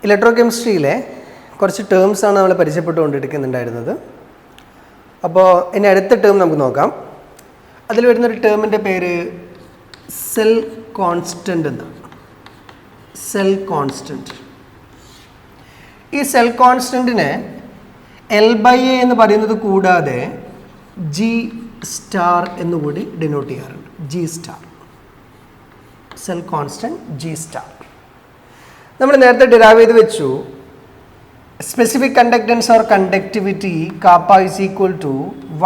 Electro കെമിസ്ട്രിയിലെ കുറച്ച് ടേംസാണ് നമ്മൾ പരിചയപ്പെട്ടുകൊണ്ടിരിക്കുന്നുണ്ടായിരുന്നത്. അപ്പോൾ ഇനി അടുത്ത ടേം നമുക്ക് നോക്കാം. അതിൽ വരുന്നൊരു ടേമിൻ്റെ പേര് സെൽ കോൺസ്റ്റൻ്റ് എന്നാണ്. Cell constant. ഈ സെൽ കോൺസ്റ്റൻറ്റിനെ L/A എന്ന് പറയുന്നത് കൂടാതെ G സ്റ്റാർ എന്നുകൂടി ഡിനോട്ട് ചെയ്യാറുണ്ട്. G star. Cell constant G star. നമ്മൾ നേരത്തെ ഡിറൈവ് ചെയ്ത് വെച്ചു. Specific conductance or conductivity kappa is equal to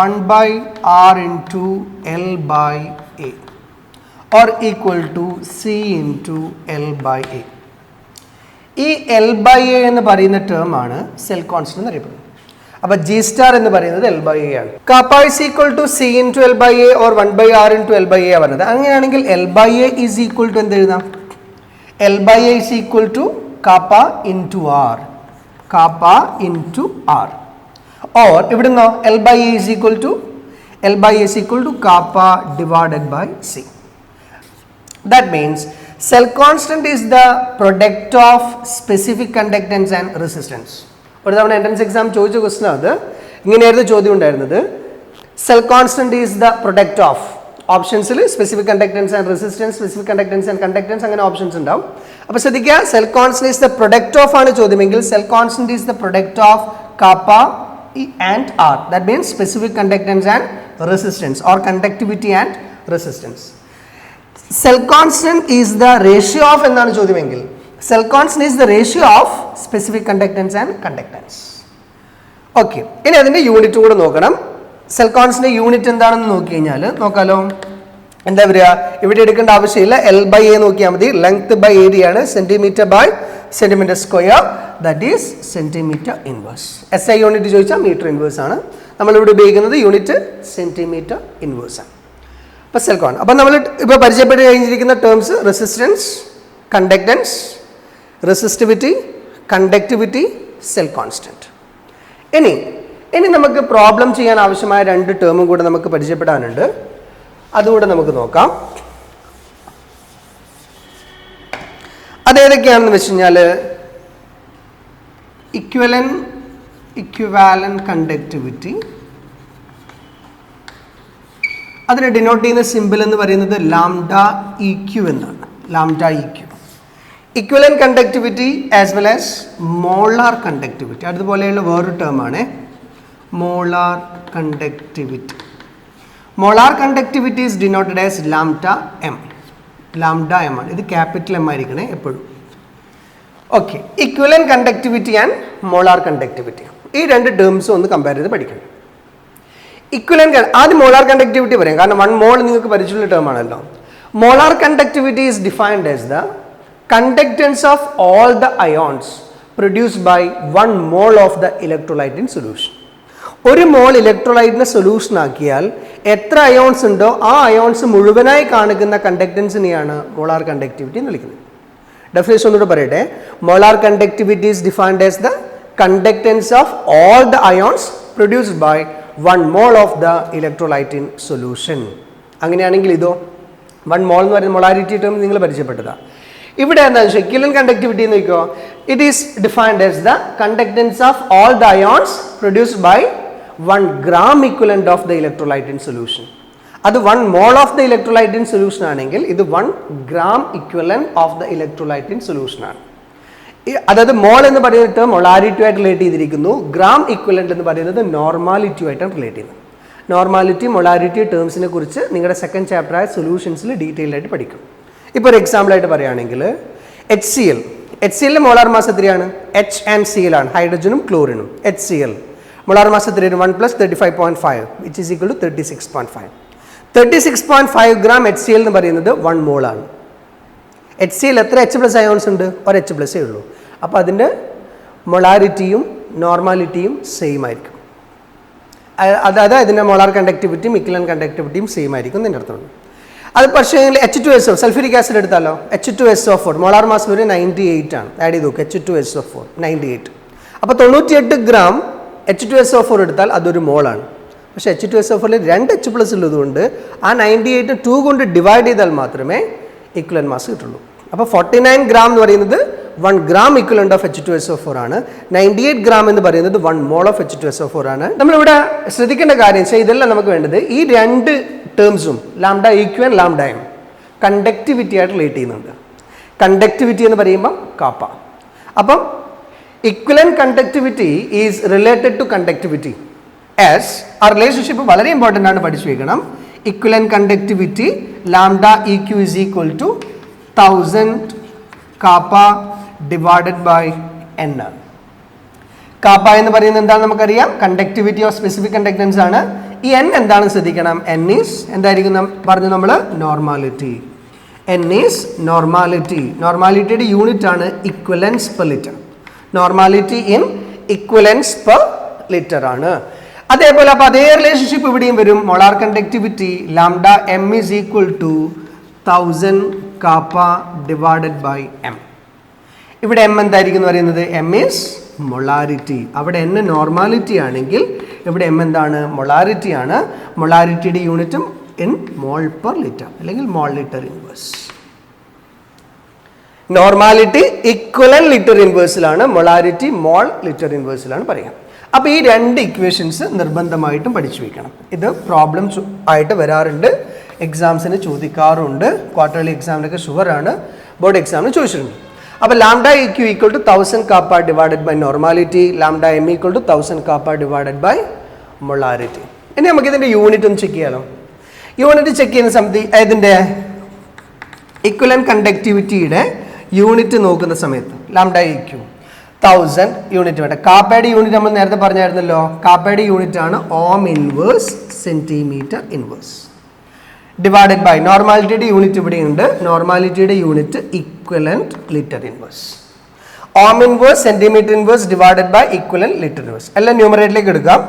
1/R into L/A or equal to C into L/A. ഈ L/A എന്ന് പറയുന്ന ടേം ആണ് സെൽ കോൺസ്റ്റന്റ് എന്ന് അറിയപ്പെടുന്നത്. അപ്പോൾ G സ്റ്റാർ എന്ന് പറയുന്നത് L/A ആണ്. Kappa is equal to C into L/A or 1/R into L/A പറയുന്നത്. അങ്ങനെയാണെങ്കിൽ L/A ഈസ് ഈക്വൽ ടു എന്ത് എഴുതാം? L/A is equal to kappa into R. Kappa into R. Or ഇവിടുന്നോ L/A is equal to kappa divided by C. That means cell constant is the product of specific conductance and resistance. ഒരു തവണ entrance exam ചോദിച്ച question അത് ഇങ്ങനെയായിരുന്നു ചോദ്യം ഉണ്ടായിരുന്നത്. Cell constant is the product of ഓപ്ഷൻസിൽ specific conductance and resistance, specific conductance and conductance അങ്ങനെ options ഉണ്ടാവും. അപ്പോൾ ശ്രദ്ധിക്കുക, cell constant is the product of ആണ് ചോദ്യമെങ്കിൽ cell constant is the product of kappa and R. That means specific conductance and resistance or conductivity and resistance. Cell constant is the ratio of എന്നാണ് ചോദ്യമെങ്കിൽ cell constant is the ratio of specific conductance and conductance. Okay, ഇനി അതിൻ്റെ unit കൂടെ നോക്കണം. Cell constant unit എന്താണെന്ന് നോക്കി കഴിഞ്ഞാൽ നോക്കാലോ. എന്താ വരിക? ഇവിടെ എടുക്കേണ്ട ആവശ്യമില്ല. L/A നോക്കിയാൽ മതി. ലെങ്ത് ബൈ ഏരിയ ആണ്. Centimetre by centimetre square, that is centimetre inverse. SI unit ചോദിച്ചാൽ മീറ്റർ ഇൻവേഴ്സ് ആണ്. നമ്മളിവിടെ ഉപയോഗിക്കുന്നത് യൂണിറ്റ് സെന്റിമീറ്റർ ഇൻവേഴ്സ് ആണ്. അപ്പോൾ സെൽ കോൺ. അപ്പോൾ നമ്മൾ ഇപ്പോൾ പരിചയപ്പെട്ട് കഴിഞ്ഞിരിക്കുന്ന terms resistance, conductance, resistivity, conductivity, cell constant. ഇനി നമുക്ക് പ്രോബ്ലം ചെയ്യാൻ ആവശ്യമായ രണ്ട് ടേമും കൂടെ നമുക്ക് പരിചയപ്പെടാനുണ്ട്. അതുകൂടെ നമുക്ക് നോക്കാം. അതേതൊക്കെയാണെന്ന് വെച്ച് കഴിഞ്ഞാൽ ഇക്വിവാലന്റ് കണ്ടക്ടിവിറ്റി. അതിനെ ഡിനോട്ട് ചെയ്യുന്ന സിമ്പിൾ എന്ന് പറയുന്നത് ലാംഡ EQ എന്നാണ്. Lambda EQ. Equivalent conductivity as well as molar conductivity. അതുപോലെയുള്ള വേറൊരു ടേമാണ് molar conductivity. Molar conductivity is denoted as lambda M. Lambda M ആണ്. ഇത് ക്യാപിറ്റൽ M ആയിരിക്കണേ എപ്പോഴും. Okay, equivalent conductivity and molar conductivity, ഈ രണ്ട് ടേംസും ഒന്ന് കമ്പയർ ചെയ്ത് പഠിക്കണം. ഇക്വലന്റ് ആദ്യം മോളാർ കണ്ടക്ടിവിറ്റി പറയാം, കാരണം 1 മോൾ നിങ്ങൾക്ക് പരിചയമുള്ള ടേം ആണല്ലോ. Molar conductivity is defined as the conductance of all the ions produced by 1 mole of the electrolyte in solution. ഒരു മോൾ ഇലക്ട്രോലൈറ്റിനെ സൊല്യൂഷൻ ആക്കിയാൽ എത്ര അയോൺസ് ഉണ്ടോ ആ അയോൺസ് മുഴുവനായി കാണിക്കുന്ന കണ്ടക്ടൻസിനെയാണ് മോളാർ കണ്ടക്ടിവിറ്റി എന്ന് വിളിക്കുന്നത്. ഡെഫിനേഷൻ ഒന്നുകൂടെ പറയട്ടെ. Molar conductivity is defined as the conductance of all the ions produced by 1 mole of the electrolyte in solution. അങ്ങനെയാണെങ്കിൽ ഇതോ 1 മോൾ എന്ന് പറയുന്ന മൊളാരിറ്റി ടേം നിങ്ങൾ പരിചയപ്പെട്ടതാണ്. ഇവിടെ എന്താണെന്ന് വെച്ചാൽ ഇക്വലന്റ് കണ്ടക്ടിവിറ്റി എന്ന് നോക്കിയോ, it is defined as the conductance of all the ions produced by 1 gram equivalent of the electrolyte in solution. അത് 1 mole of the electrolyte in solution ആണെങ്കിൽ ഇത് 1 gram equivalent of the electrolyte in solution ആണ്. അതായത് മോൾ എന്ന് പറയുന്ന term molarity ആയിട്ട് relate ചെയ്തിരിക്കുന്നു. Gram equivalent എന്ന് പറയുന്നത് നോർമാലിറ്റി ആയിട്ടാണ് റിലേറ്റ് ചെയ്യുന്നത്. നോർമാലിറ്റി, മൊളാരിറ്റി ടേംസിനെ കുറിച്ച് നിങ്ങളുടെ സെക്കൻഡ് ചാപ്റ്ററായ സൊല്യൂഷൻസിൽ ഡീറ്റെയിൽ ആയിട്ട് പഠിക്കും. ഇപ്പോൾ ഒരു എക്സാമ്പിൾ ആയിട്ട് പറയുകയാണെങ്കിൽ HCl മോളാർ മാസ് എത്രയാണ്? H ആൻഡ് Cl ആണ്, ഹൈഡ്രജനും ക്ലോറിനും. HCl മോളാർ മാസ് എത്രയാണ്? 1 + 35.5 which is equal to 36.5. 36.5 gram HCl എന്ന് പറയുന്നത് 1 മോൾ ആണ്. HCl എത്ര H+ അയോൺസ് ഉണ്ട്? ഒരു H+ ഉള്ളൂ. അപ്പോൾ അതിൻ്റെ മൊളാരിറ്റിയും നോർമാലിറ്റിയും സെയിം ആയിരിക്കും. അതായത് ഇതിൻ്റെ മോളാർ കണ്ടക്ടിവിറ്റിയും ഇക്വലന്റ് കണ്ടക്ടിവിറ്റിയും സെയിം ആയിരിക്കും എന്നതിൻ്റെ അർത്ഥമാണ്. അത് പക്ഷേ H2SO സൾഫ്യൂരിക് ആസിഡ് എടുത്താലോ, H2SO4 മോളാർ മാസ് ഒരു 98 ആണ്. ആഡ് ചെയ്ത് നോക്കുക, H2SO4 98. അപ്പോൾ 98 gram H2SO4 എടുത്താൽ അതൊരു മോളാണ്. പക്ഷേ H2SO4 2 H+ ഉള്ളതുകൊണ്ട് ആ 98 2 കൊണ്ട് ഡിവൈഡ് ചെയ്താൽ മാത്രമേ ഇക്വലന്റ് മാസ് കിട്ടുള്ളൂ. അപ്പോൾ 49 gram എന്ന് പറയുന്നത് 1 gram equivalent of H2SO4 ആണ്. 98 gram എന്ന് പറയുന്നത് 1 mole of H2SO4 ആണ്. നമ്മളിവിടെ ശ്രദ്ധിക്കേണ്ട കാര്യം വെച്ചാൽ ഇതെല്ലാം നമുക്ക് വേണ്ടത് ഈ രണ്ട് ടേംസും lambda E Q and lambda M conductivity ആയിട്ട് റിലേറ്റ് ചെയ്യുന്നുണ്ട്. കണ്ടക്ടിവിറ്റി എന്ന് പറയുമ്പോൾ കാപ്പ. അപ്പം equivalent conductivity is related to conductivity as ആ റിലേഷൻഷിപ്പ് വളരെ ഇമ്പോർട്ടൻ്റ് ആണ്, പഠിച്ചു വയ്ക്കണം. Equivalent conductivity lambda E Q is equal to 1000 kappa divided by N ആണ്. കാപ്പ എന്ന് പറയുന്നത് എന്താണെന്ന് നമുക്കറിയാം, കണ്ടക്ടിവിറ്റി ഓഫ് സ്പെസിഫിക് കണ്ടക്ടൻസ് ആണ്. ഈ എൻ എന്താണെന്ന് ശ്രദ്ധിക്കണം. എൻ ഈസ് എന്തായിരിക്കും പറഞ്ഞു നമ്മൾ, നോർമാലിറ്റി. N is normality. നോർമാലിറ്റിയുടെ യൂണിറ്റ് ആണ് equivalents per litre. Normality in equivalents per litre ആണ്. അതേപോലെ അപ്പോൾ അതേ റിലേഷൻഷിപ്പ് ഇവിടെയും വരും. Molar conductivity lambda M is equal to 1000 kappa divided by M. ഇവിടെ എം എന്തായിരിക്കും എന്ന് പറയുന്നത്, എം ഈസ് മൊളാരിറ്റി. അവിടെ എൻ നോർമാലിറ്റി ആണെങ്കിൽ ഇവിടെ എം എന്താണ്, മൊളാരിറ്റി ആണ്. മൊളാരിറ്റിയുടെ യൂണിറ്റും ഇൻ മോൾ പെർ ലിറ്റർ അല്ലെങ്കിൽ mole litre inverse. Normality equivalent litre ഇൻവേഴ്സിലാണ്, മൊളാരിറ്റി മോൾ ലിറ്റർ ഇൻവേഴ്സിലാണ് പറയാം. അപ്പോൾ ഈ രണ്ട് ഇക്വേഷൻസ് നിർബന്ധമായിട്ടും പഠിച്ചു വയ്ക്കണം. ഇത് പ്രോബ്ലംസ് ആയിട്ട് വരാറുണ്ട്, എക്സാംസിന് ചോദിക്കാറുണ്ട്. ക്വാർട്ടർലി എക്സാമിനൊക്കെ ഷുവറാണ്, ബോർഡ് എക്സാമിന് ചോദിച്ചിട്ടുണ്ട്. അപ്പോൾ lambda E Q equal to 1000 kappa divided by normality, lambda M equal to 1000 kappa divided by molarity. ഇനി നമുക്ക് ഇതിൻ്റെ യൂണിറ്റ് ഒന്ന് ചെക്ക് ചെയ്യാലോ. യൂണിറ്റ് ചെക്ക് ചെയ്യുന്ന സമയത്ത് ഇതിൻ്റെ ഇക്വലന്റ് കണ്ടക്ടിവിറ്റിയുടെ യൂണിറ്റ് നോക്കുന്ന സമയത്ത് ലാംഡ ഇ ക്യു 1000 യൂണിറ്റ് വേണ്ട. കാപ്പയുടെ യൂണിറ്റ് നമ്മൾ നേരത്തെ പറഞ്ഞായിരുന്നല്ലോ, കാപ്പയുടെ യൂണിറ്റ് ആണ് ohm inverse centimetre inverse divided by നോർമാലിറ്റിയുടെ യൂണിറ്റ് ഇവിടെയുണ്ട്. നോർമാലിറ്റിയുടെ unit equivalent litre inverse. Ohm inverse centimetre inverse divided by equivalent litre inverse. എല്ലാം ന്യൂമറേറ്ററിലേക്ക് എടുക്കാം.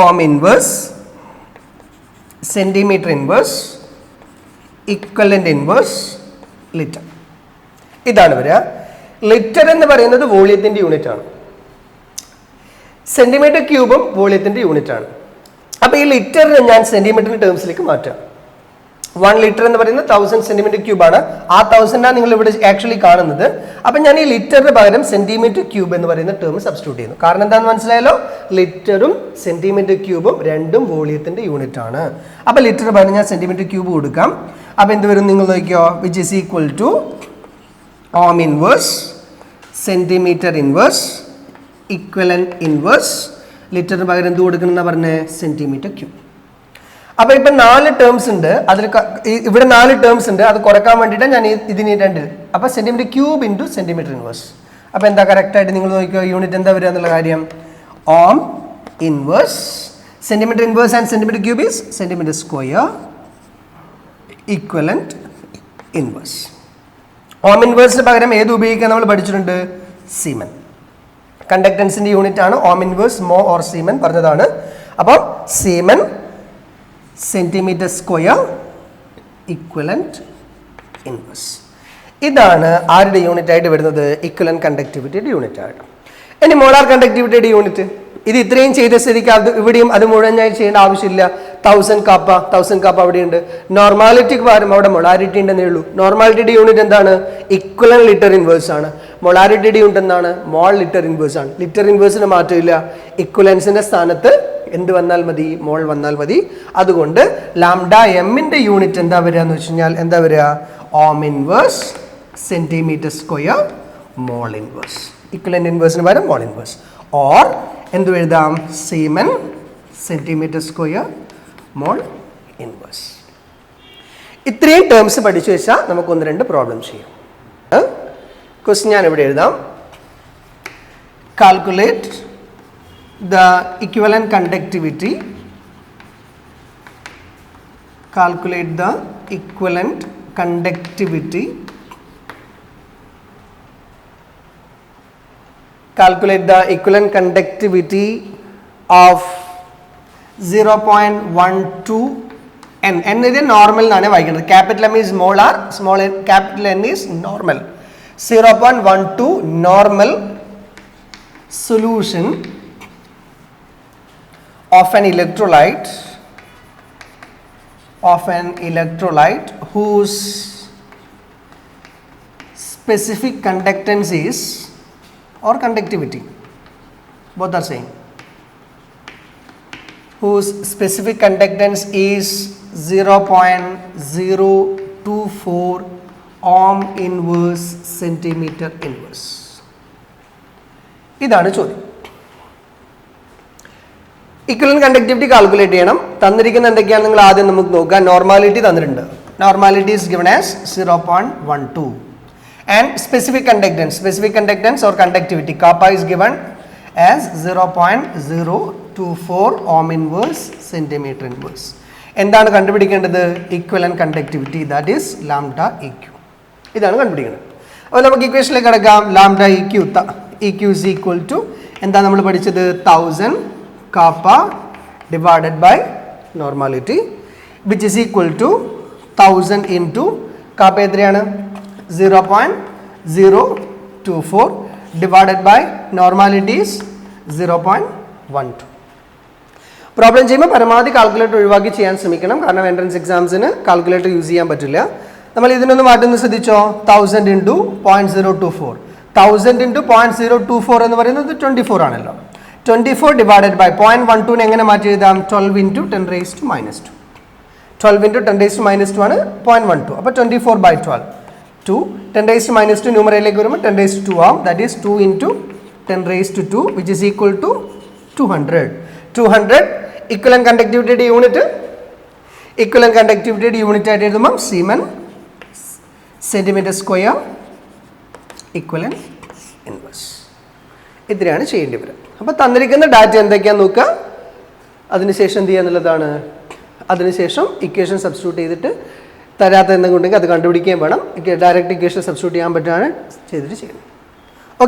Ohm inverse centimetre inverse equivalent inverse litre. ഇതാണ് വരിക. ലിറ്റർ എന്ന് പറയുന്നത് വോളിയത്തിൻ്റെ യൂണിറ്റ് ആണ്. സെൻറ്റിമീറ്റർ ക്യൂബും വോളിയത്തിൻ്റെ യൂണിറ്റ് ആണ്. അപ്പോൾ ഈ ലിറ്ററിനെ ഞാൻ സെൻറ്റിമീറ്ററിൻ്റെ ടേംസിലേക്ക് മാറ്റാം. 1 ലിറ്റർ എന്ന് പറയുന്നത് 1000 സെൻറ്റിമീറ്റർ ക്യൂബാണ്. ആ 1000 നിങ്ങൾ ഇവിടെ ആക്ച്വലി കാണുന്നത്. അപ്പം ഞാൻ ഈ ലിറ്ററിന് പകരം സെൻറ്റിമീറ്റർ ക്യൂബ് എന്ന് പറയുന്ന ടേം സബ്സ്റ്റിറ്റ്യൂട്ട് ചെയ്യുന്നു. കാരണം എന്താണെന്ന് മനസ്സിലായല്ലോ, ലിറ്ററും സെൻറ്റിമീറ്റർ ക്യൂബും രണ്ടും വോളിയത്തിൻ്റെ യൂണിറ്റ് ആണ്. അപ്പോൾ ലിറ്ററിന് പകരം ഞാൻ സെൻറ്റിമീറ്റർ ക്യൂബ് കൊടുക്കാം. അപ്പോൾ എന്ത് വരും നിങ്ങൾ നോക്കിയോ, which is equal two ohm inverse centimetre inverse equivalent inverse. ലിറ്ററിന് പകരം എന്ത് കൊടുക്കണം എന്നാ പറഞ്ഞത്, സെൻറ്റിമീറ്റർ ക്യൂബ്. അപ്പോൾ ഇപ്പം 4 ടേംസ് ഉണ്ട്. അതിൽ ഇവിടെ 4 ടേംസ് ഉണ്ട്. അത് കുറയ്ക്കാൻ വേണ്ടിയിട്ടാണ് ഞാൻ ഇതിന് 2. അപ്പോൾ centimetre cube into centimetre inverse. അപ്പോൾ എന്താ കറക്റ്റായിട്ട് നിങ്ങൾ നോക്കിയോ, യൂണിറ്റ് എന്താ വരിക എന്നുള്ള കാര്യം, ohm inverse centimetre inverse and centimetre cube is centimetre square equivalent inverse. Ohm ഇൻവേഴ്സിന് പകരം ഏത് ഉപയോഗിക്കാൻ നമ്മൾ പഠിച്ചിട്ടുണ്ട്, സീമൻ. കണ്ടക്ടൻസിൻ്റെ യൂണിറ്റ് ആണ് ohm inverse, mho or siemens പറഞ്ഞതാണ്. അപ്പോൾ siemens centimetre square equivalent inverse. ഇതാണ് ആരുടെ യൂണിറ്റ് ആയിട്ട് വരുന്നത്, ഇക്വലന്റ് കണ്ടക്ടിവിറ്റിയുടെ യൂണിറ്റ് ആയിട്ട്. ഇനി മോളാർ കണ്ടക്ടിവിറ്റിയുടെ യൂണിറ്റ്, ഇത് ഇത്രയും ചെയ്ത സ്ഥിതിക്ക് അത് ഇവിടെയും അത് മുഴുവനായി ചെയ്യേണ്ട ആവശ്യമില്ല. 1000 കാപ്പ അവിടെയുണ്ട്. നോർമാലിറ്റിക്ക് പകരം അവിടെ മൊളാരിറ്റി ഉണ്ടെന്നേ ഉള്ളൂ. നോർമാലിറ്റിയുടെ യൂണിറ്റ് എന്താണ്, ഇക്വലന്റ് ലിറ്റർ ഇൻവേഴ്സ് ആണ്. മൊളാരിറ്റിയുടെ യൂണിറ്റ് എന്താണ്, മോൾ ലിറ്റർ ഇൻവേഴ്സ് ആണ്. ലിറ്റർ ഇൻവേഴ്സിന് മാറ്റമില്ല. ഇക്വലൻസിന്റെ സ്ഥാനത്ത് എന്ത് വന്നാൽ മതി, മോൾ വന്നാൽ മതി. അതുകൊണ്ട് ലാംഡ എമ്മിൻ്റെ യൂണിറ്റ് എന്താ വരിക എന്ന് വെച്ച് കഴിഞ്ഞാൽ എന്താ വരിക, ohm inverse centimetre square mole inverse. Equivalent ഇൻവേഴ്സിന് പകരം മോൾ ഇൻവേഴ്സ്. ഓർ എന്ത് എഴുതാം, siemens centimetre square mole inverse. ഇത്രയും ടേംസ് പഠിച്ചു വെച്ചാൽ നമുക്ക് 1-2 പ്രോബ്ലം ചെയ്യാം. ക്വസ്റ്റ്യൻ ഞാൻ ഇവിടെ എഴുതാം. Calculate the equivalent conductivity, calculate the equivalent conductivity, calculate the equivalent conductivity of 0.12 n. n ഇത് നോർമൽ എന്നാണ് വായിക്കുന്നത്. Capital M is molar, small capital N is normal. 0.12 normal solution of an electrolyte whose specific conductance is or conductivity, both are same, whose specific conductance is 0.024 ohm inverse centimeter inverse. ഇതാണ് ചോദ്യം. Equivalent conductivity calculate ചെയ്യണം. തന്നിരിക്കുന്ന എന്തൊക്കെയാണ് നിങ്ങൾ ആദ്യം നമുക്ക് നോക്കാം. Normality തന്നിട്ടുണ്ട്. Normality is given as 0.12 and specific conductance or conductivity kappa is given as 0.024 ohm inverse centimeter inverse. എന്താണ് കണ്ടുപിടിക്കേണ്ടത്? Equivalent conductivity, that is lambda E Q. ഇതാണ് കണ്ടുപിടിക്കേണ്ടത്. അപ്പോൾ നമുക്ക് ഇക്വേഷനിലേക്ക് കിടക്കാം. Lambda E Q is equal to എന്താ നമ്മൾ പഠിച്ചത്? 1000 kappa divided by normality which is equal to 1000 into kappa എത്രയാണ്? 0.024 divided by normality is 0.12. Problem ചെയ്യുമ്പോൾ പരമാവധി കാൽക്കുലേറ്റർ ഒഴിവാക്കി ചെയ്യാൻ ശ്രമിക്കണം. കാരണം എൻട്രൻസ് എക്സാംസിന് കാൽക്കുലേറ്റർ യൂസ് ചെയ്യാൻ പറ്റില്ല. നമ്മൾ ഇതിനൊന്ന് മാറ്റുന്നത് ശ്രദ്ധിച്ചോ. 1000 ഇൻറ്റു 0.024, 1000 ഇൻറ്റു 0.024 എന്ന് പറയുന്നത് 24 ആണല്ലോ. 24 ഡിവൈഡഡ് ബൈ 0.12 എങ്ങനെ മാറ്റി എഴുതാം? 12 into 10 raise to minus 2. 12 into 10 raise to minus 2 ആണ് 0.12. അപ്പോൾ 24 ബൈ 12 2. 10 റേസ് ടു മൈനസ് 2 ന്യൂമറയിലേക്ക് വരുമ്പോൾ 10 റേസ് ടു 2 ആവും. That is 2 into 10 raise to 2 which is equal to 200. 200 equivalent കണ്ടക്ടിവിറ്റിയുടെ യൂണിറ്റ്. ഇക്വലന്റ് കണ്ടക്ടിവിറ്റിയുടെ യൂണിറ്റ് ആയിട്ട് എഴുതുമ്പം siemens centimetre square equivalent inverse. ഇത്രയാണ് ചെയ്യേണ്ടി വരും. അപ്പോൾ തന്നിരിക്കുന്ന ഡാറ്റ എന്തൊക്കെയാണെന്ന് നോക്കുക. അതിനുശേഷം എന്ത് ചെയ്യുക എന്നുള്ളതാണ്. അതിനുശേഷം ഇക്വേഷൻ സബ്സ്റ്റിറ്റ്യൂട്ട് ചെയ്തിട്ട് തരാത്ത എന്തെങ്കിലും ഉണ്ടെങ്കിൽ അത് കണ്ടുപിടിക്കുകയും വേണം. ഡയറക്റ്റ് ഇക്വേഷൻ സബ്സ്റ്റിറ്റ്യൂട്ട് ചെയ്യാൻ പറ്റുകയാണ് ചെയ്തിട്ട് ചെയ്യുന്നത്.